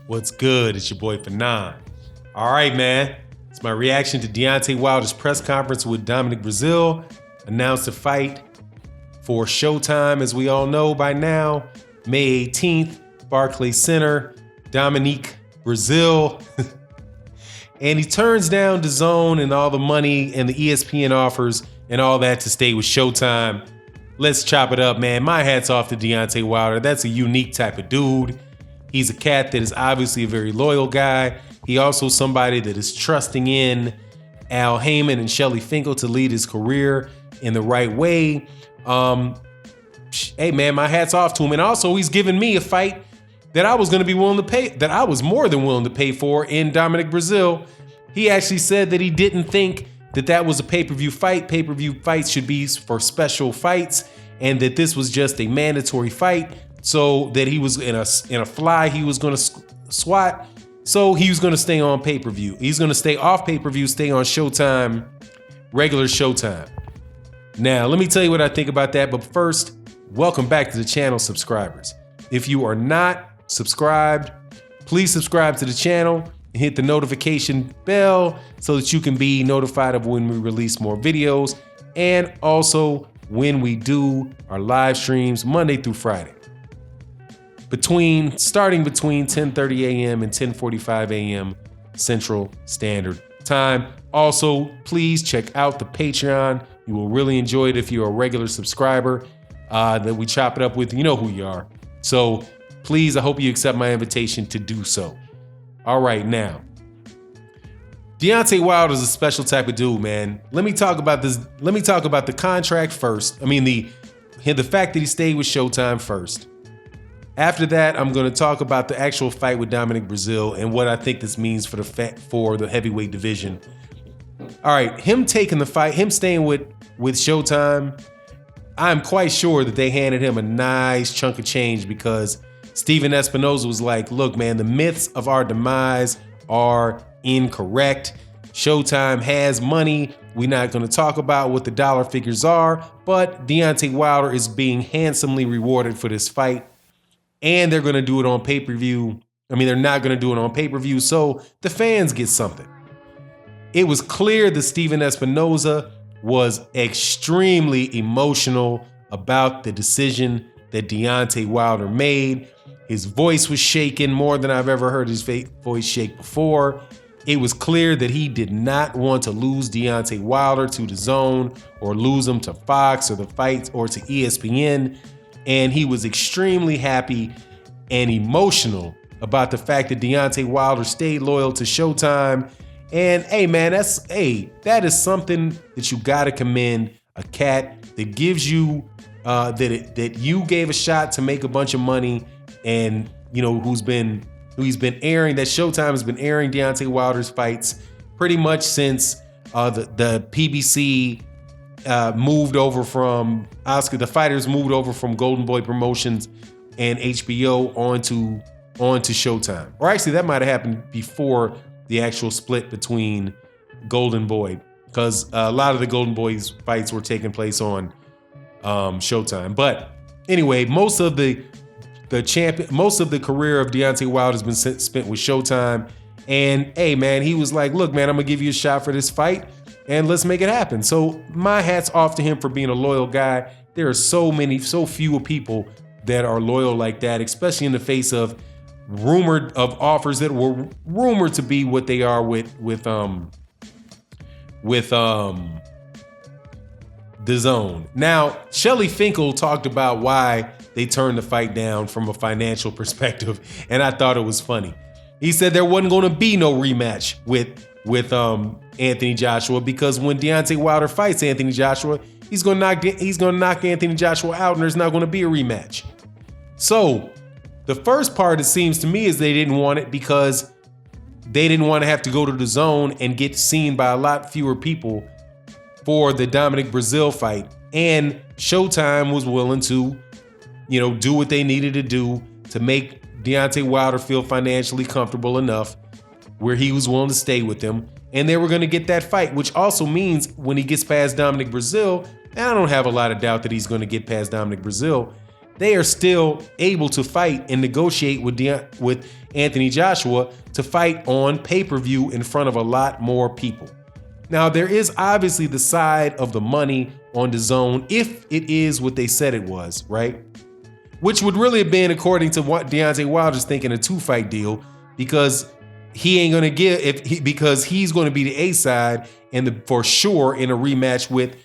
What's good? It's your boy Fanon. All right, man. It's my reaction to Deontay Wilder's press conference with Dominic Breazeale. Announced a fight for Showtime, as we all know by now. May 18th, Barclays Center. Dominic Breazeale. And he turns down Dazn and all the money and the ESPN offers and all that to stay with Showtime. Let's chop it up, man. My hat's off to Deontay Wilder. That's a unique type of dude. He's a cat that is obviously a very loyal guy. He also somebody that is trusting in Al Heyman and Shelly Finkel to lead his career in the right way. Hey man, my hat's off to him. And also he's given me a fight that I was going to be willing to pay, that I was more than willing to pay for in Dominic Breazeale. He actually said that he didn't think that that was a pay-per-view fight. Pay-per-view fights should be for special fights, and that this was just a mandatory fight. So that he was in a fly he was going to swat. So he was going to stay on pay-per-view. He's going to stay off pay-per-view, stay on Showtime, regular Showtime. Now, let me tell you what I think about that. But first, welcome back to the channel, subscribers. If you are not subscribed, please subscribe to the channel and hit the notification bell so that you can be notified of when we release more videos, and also when we do our live streams Monday through Friday. Starting between 10:30 a.m. and 10:45 a.m. Central Standard Time. Also, please check out the Patreon. You will really enjoy it if you're a regular subscriber that we chop it up with. You know who you are. So please, I hope you accept my invitation to do so. All right, now, Deontay Wilder is a special type of dude, man. Let me talk about this. Let me talk about the contract first. I mean, the fact that he stayed with Showtime first. After that, I'm going to talk about the actual fight with Dominic Breazeale and what I think this means for the heavyweight division. All right, him taking the fight, him staying with Showtime, I'm quite sure that they handed him a nice chunk of change, because Steven Espinoza was like, look, man, the myths of our demise are incorrect. Showtime has money. We're not going to talk about what the dollar figures are, but Deontay Wilder is being handsomely rewarded for this fight. And they're going to do it on pay-per-view. I mean, they're not going to do it on pay-per-view, so the fans get something. It was clear that Steven Espinoza was extremely emotional about the decision that Deontay Wilder made. His voice was shaking more than I've ever heard his voice shake before. It was clear that he did not want to lose Deontay Wilder to Dazn or lose him to Fox or the fights or to ESPN. And he was extremely happy and emotional about the fact that Deontay Wilder stayed loyal to Showtime. And hey, man, that is something that you gotta commend a cat that gives you that you gave a shot to make a bunch of money, and you know who's been airing, that Showtime has been airing Deontay Wilder's fights pretty much since the PBC moved over from Oscar. The fighters moved over from Golden Boy Promotions and HBO onto Showtime. Or actually, that might have happened before the actual split between Golden Boy, because a lot of the Golden Boys fights were taking place on Showtime. But anyway, most of the career of Deontay Wilder has been spent with Showtime. And hey, man, he was like, look, man, I'm gonna give you a shot for this fight, and let's make it happen. So my hat's off to him for being a loyal guy. There are so few people that are loyal like that, especially in the face of offers that were rumored to be what they are with Dazn. Now, Shelly Finkel talked about why they turned the fight down from a financial perspective, and I thought it was funny. He said there wasn't going to be no rematch with Anthony Joshua, because when Deontay Wilder fights Anthony Joshua, he's going to knock Anthony Joshua out, and there's not going to be a rematch. So the first part, it seems to me, is they didn't want it because they didn't want to have to go to Dazn and get seen by a lot fewer people for the Dominic Breazeale fight. And Showtime was willing to, do what they needed to do to make Deontay Wilder feel financially comfortable enough where he was willing to stay with them. And they were going to get that fight, which also means when he gets past Dominic Breazeale, and I don't have a lot of doubt that he's going to get past Dominic Breazeale, they are still able to fight and negotiate with Anthony Joshua to fight on pay-per-view in front of a lot more people. Now, there is obviously the side of the money on DAZN if it is what they said it was, right? Which would really have been, according to what Deontay Wilder's thinking, a 2-fight deal, because he ain't gonna because he's gonna be the A side and for sure in a rematch with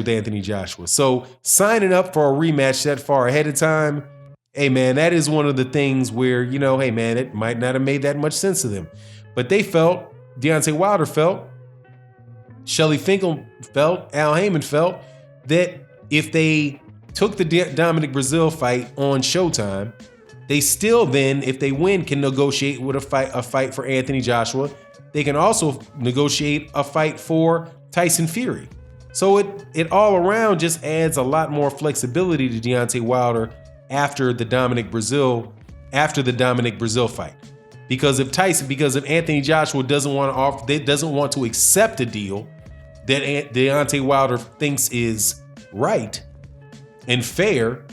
Anthony Joshua. So signing up for a rematch that far ahead of time, hey man, that is one of the things where, hey man, it might not have made that much sense to them. But Deontay Wilder felt, Shelly Finkel felt, Al Heyman felt that if they took the Dominic Breazeale fight on Showtime, they still then, if they win, can negotiate with a fight for Anthony Joshua. They can also negotiate a fight for Tyson Fury. So it all around just adds a lot more flexibility to Deontay Wilder after the Dominic Breazeale fight. Because if Anthony Joshua doesn't want to accept a deal that Deontay Wilder thinks is right and fair,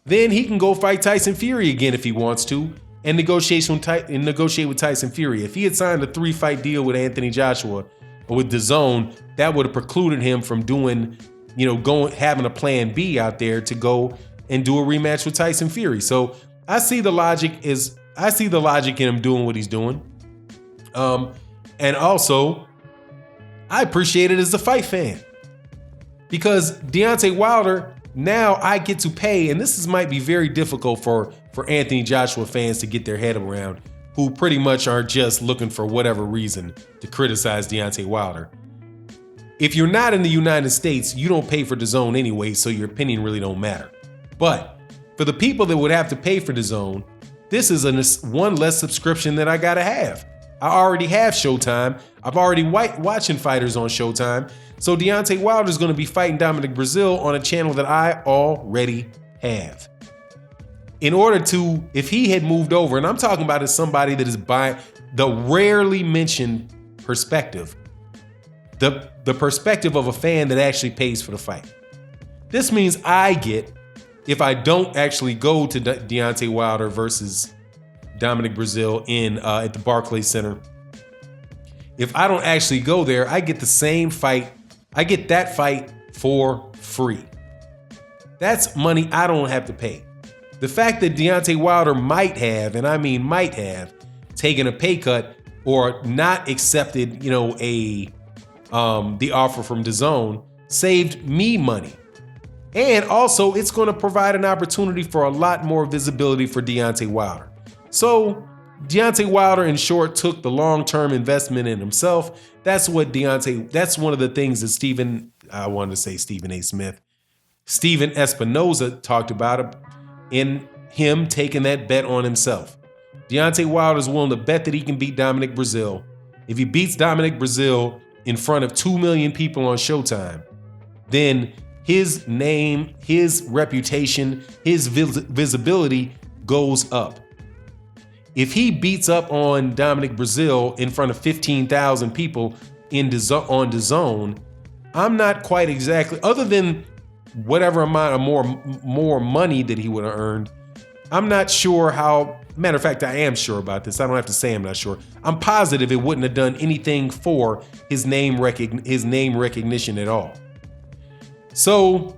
then he can go fight Tyson Fury again if he wants to and negotiate with Tyson Fury. If he had signed a 3-fight deal with Anthony Joshua or with DAZN, that would have precluded him from having a plan B out there to go and do a rematch with Tyson Fury. So I see the logic in him doing what he's doing. And also, I appreciate it as a fight fan. Because Deontay Wilder, now I get to pay, and might be very difficult for Anthony Joshua fans to get their head around, who pretty much are just looking for whatever reason to criticize Deontay Wilder. If you're not in the United States, you don't pay for DAZN anyway, so your opinion really don't matter. But for the people that would have to pay for DAZN, this is one less subscription that I gotta have. I already have Showtime. I've already watching fighters on Showtime. So Deontay Wilder is going to be fighting Dominic Breazeale on a channel that I already have. If he had moved over, and I'm talking about as somebody that is by the rarely mentioned perspective, the perspective of a fan that actually pays for the fight. This means if I don't actually go to Deontay Wilder versus Dominic Breazeale at the Barclays Center, if I don't actually go there, I get the same fight. I get that fight for free. That's money I don't have to pay. The fact that Deontay Wilder might have, and I mean might have, taken a pay cut or not accepted, the offer from DAZN saved me money. And also, it's going to provide an opportunity for a lot more visibility for Deontay Wilder. So Deontay Wilder, in short, took the long-term investment in himself. That's one of the things that Stephen Espinoza talked about in him taking that bet on himself. Deontay Wilder is willing to bet that he can beat Dominic Breazeale. If he beats Dominic Breazeale in front of 2 million people on Showtime, then his name, his reputation, his visibility goes up. If he beats up on Dominic Breazeale in front of 15,000 people on DAZN, I'm not quite exactly, other than whatever amount of more money that he would have earned, I'm not sure how. Matter of fact, I am sure about this. I don't have to say I'm not sure. I'm positive it wouldn't have done anything for his name recognition at all. So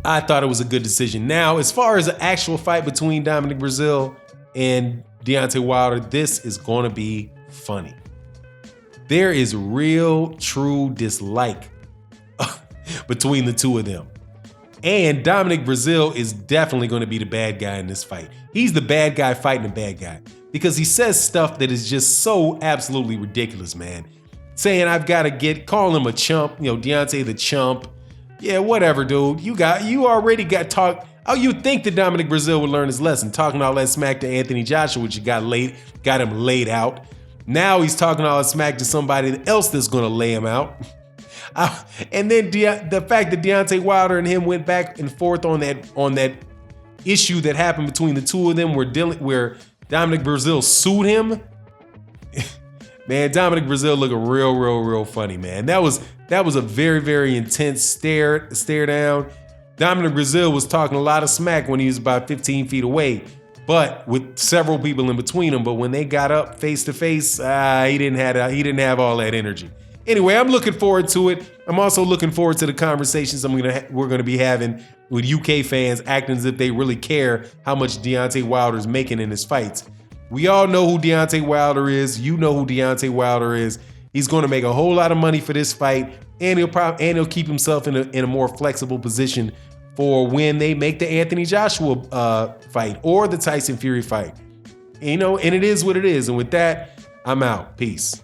I thought it was a good decision. Now, as far as the actual fight between Dominic Breazeale and Deontay Wilder, this is going to be funny. There is real, true dislike between the two of them. And Dominic Breazeale is definitely going to be the bad guy in this fight. He's the bad guy fighting the bad guy because he says stuff that is just so absolutely ridiculous, man. Saying call him a chump, Deontay the chump. Yeah, whatever, dude. You already got talk. Oh, you think that Dominic Breazeale would learn his lesson, talking all that smack to Anthony Joshua, which got him laid out. Now he's talking all that smack to somebody else that's going to lay him out. And then the fact that Deontay Wilder and him went back and forth on that issue that happened between the two of them, where Dominic Breazeale sued him. Man, Dominic Breazeale looking real funny, man. That was a very, very intense stare down. Dominic Brazil was talking a lot of smack when he was about 15 feet away, but with several people in between him. But when they got up face to face, he didn't have all that energy. Anyway, I'm looking forward to it. I'm also looking forward to the conversations we're going to be having with UK fans acting as if they really care how much Deontay Wilder's making in his fights. We all know who Deontay Wilder is. You know who Deontay Wilder is. He's going to make a whole lot of money for this fight, and he'll keep himself in a more flexible position for when they make the Anthony Joshua fight or the Tyson Fury fight. And it is what it is. And with that, I'm out. Peace.